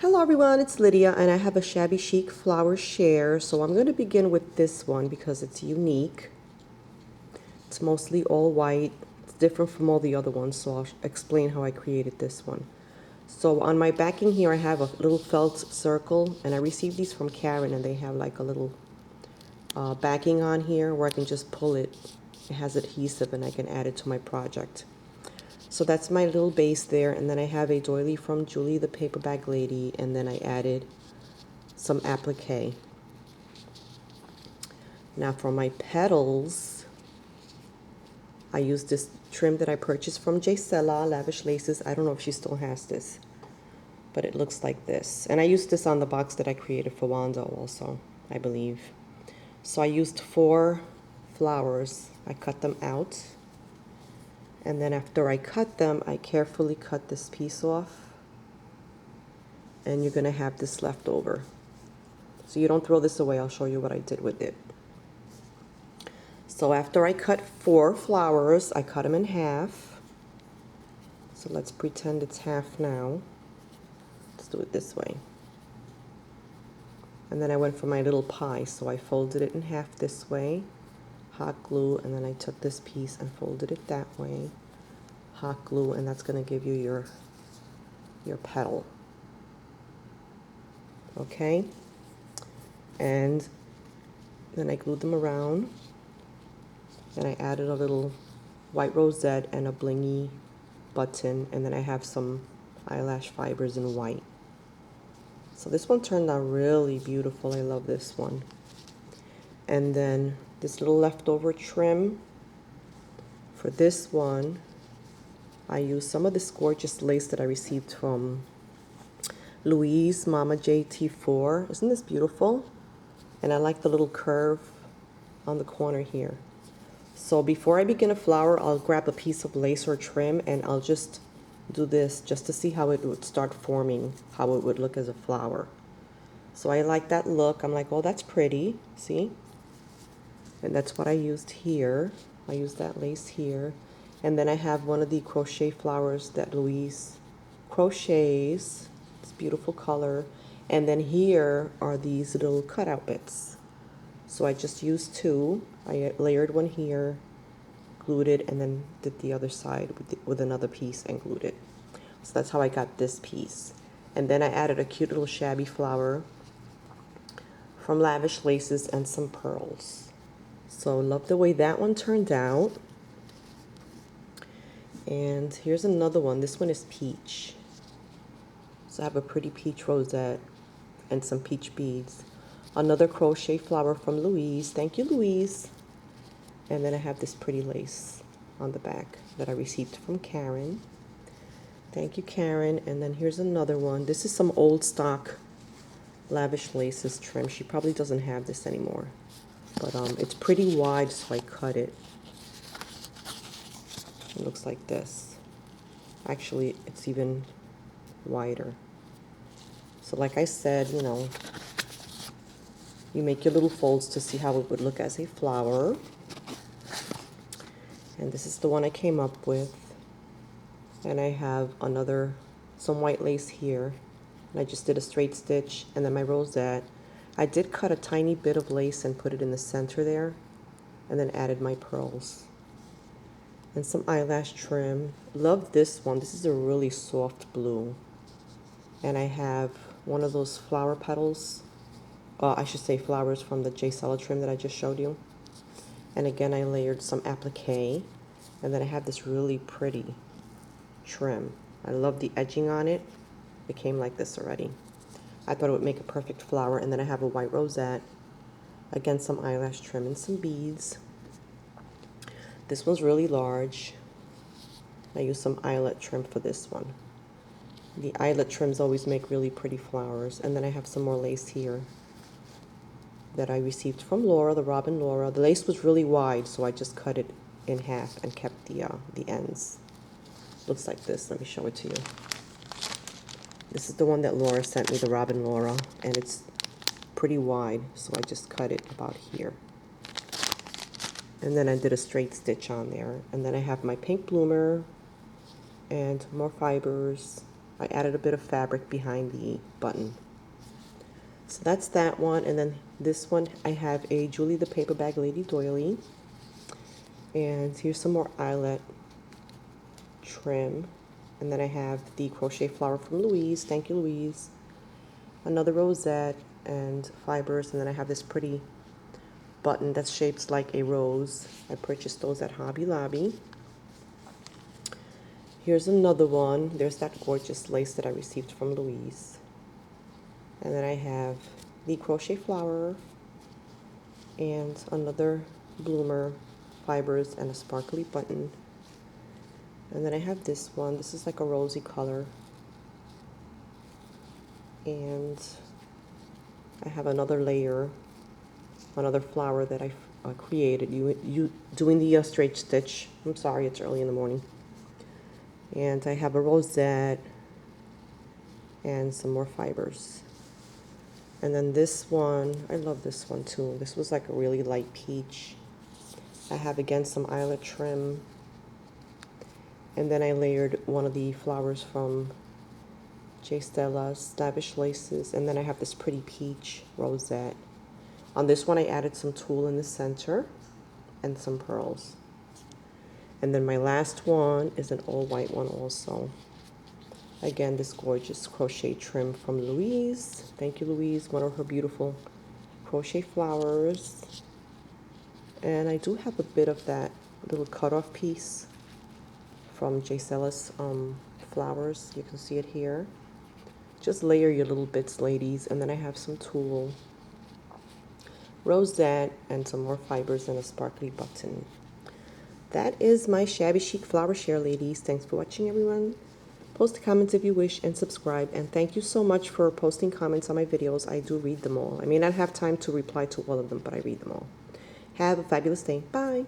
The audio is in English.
Hello everyone, it's Lydia and I have a Shabby Chic flower share. So I'm going to begin with this one because it's unique. It's mostly all white. It's different from all the other ones, so I'll explain how I created this one. So on my backing here I have a little felt circle, and I received these from Karen, and they have like a little backing on here where I can just pull it. It has adhesive and I can add it to my project. So that's my little base there, and then I have a doily from Julie the Paper Bag Lady, and then I added some applique. Now for my petals, I used this trim that I purchased from Gisela Lavish Laces. I don't know if she still has this, but it looks like this. And I used this on the box that I created for Wanda also, I believe. So I used 4 flowers. I cut them out. And then after I cut them, I carefully cut this piece off. And you're going to have this left over. So you don't throw this away. I'll show you what I did with it. So after I cut 4 flowers, I cut them in half. So let's pretend it's half now. Let's do it this way. And then I went for my little pie. So I folded it in half this way. Hot glue, and then I took this piece and folded it that way. Hot glue, and that's going to give you your petal. Okay? And then I glued them around. Then I added a little white rosette and a blingy button, and then I have some eyelash fibers in white. So this one turned out really beautiful. I love this one. And then this little leftover trim, for this one, I used some of this gorgeous lace that I received from Louise Mama JT4. Isn't this beautiful? And I like the little curve on the corner here. So before I begin a flower, I'll grab a piece of lace or trim, and I'll just do this just to see how it would start forming, how it would look as a flower. So I like that look. I'm like, oh, that's pretty. See? And that's what I used here. I used that lace here. And then I have one of the crochet flowers that Louise crochets. It's beautiful color. And then here are these little cutout bits. So I just used 2. I layered one here, glued it, and then did the other side with another piece and glued it. So that's how I got this piece. And then I added a cute little shabby flower from Lavish Laces and some pearls. So love the way that one turned out. And here's another one. This one is peach. So I have a pretty peach rosette and some peach beads. Another crochet flower from Louise. Thank you, Louise. And then I have this pretty lace on the back that I received from Karen. Thank you, Karen. And then here's another one. This is some old stock Lavish Laces trim. She probably doesn't have this anymore. But it's pretty wide, so I cut it. It looks like this. Actually, it's even wider. So like I said, you know, you make your little folds to see how it would look as a flower. And this is the one I came up with. And I have some white lace here. And I just did a straight stitch, and then my rosette. I did cut a tiny bit of lace and put it in the center there, and then added my pearls. And some eyelash trim. Love this one. This is a really soft blue. And I have one of those flower petals. I should say flowers from the Gisela trim that I just showed you. And again, I layered some applique. And then I have this really pretty trim. I love the edging on it. It came like this already. I thought it would make a perfect flower. And then I have a white rosette. Again, some eyelash trim and some beads. This one's really large. I used some eyelet trim for this one. The eyelet trims always make really pretty flowers. And then I have some more lace here that I received from Laura, the Robin Laura. The lace was really wide, so I just cut it in half and kept the ends. Looks like this. Let me show it to you. This is the one that Laura sent me, the Robin Laura, and it's pretty wide, so I just cut it about here. And then I did a straight stitch on there. And then I have my pink bloomer and more fibers I added a bit of fabric behind the button. So that's that one, and then this one I have a Julie the Paper Bag Lady doily, and here's some more eyelet trim, and then I have the crochet flower from Louise. Thank you, Louise. Another rosette and fibers, and then I have this pretty button that's shaped like a rose. I purchased those at Hobby Lobby. Here's another one. There's that gorgeous lace that I received from Louise. And then I have the crochet flower and another bloomer, fibers, and a sparkly button. And then I have this one. This is like a rosy color. And I have another layer, another flower that I created. You doing the straight stitch. I'm sorry, it's early in the morning. And I have a rosette and some more fibers. And then this one, I love this one too. This was like a really light peach. I have again some eyelet trim. And then I layered one of the flowers from J. Stella's Lavish Laces. And then I have this pretty peach rosette. On this one I added some tulle in the center and some pearls. And then my last one is an all white one also. Again, this gorgeous crochet trim from Louise. Thank you, Louise. One of her beautiful crochet flowers. And I do have a bit of that little cutoff piece from J. Stella's flowers. You can see it here. Just layer your little bits, ladies. And then I have some tulle, rosette, and some more fibers and a sparkly button. That is my shabby chic flower share, ladies. Thanks for watching, everyone. Post comments if you wish and subscribe. And thank you so much for posting comments on my videos. I do read them all. I may not have time to reply to all of them, but I read them all. Have a fabulous day. Bye.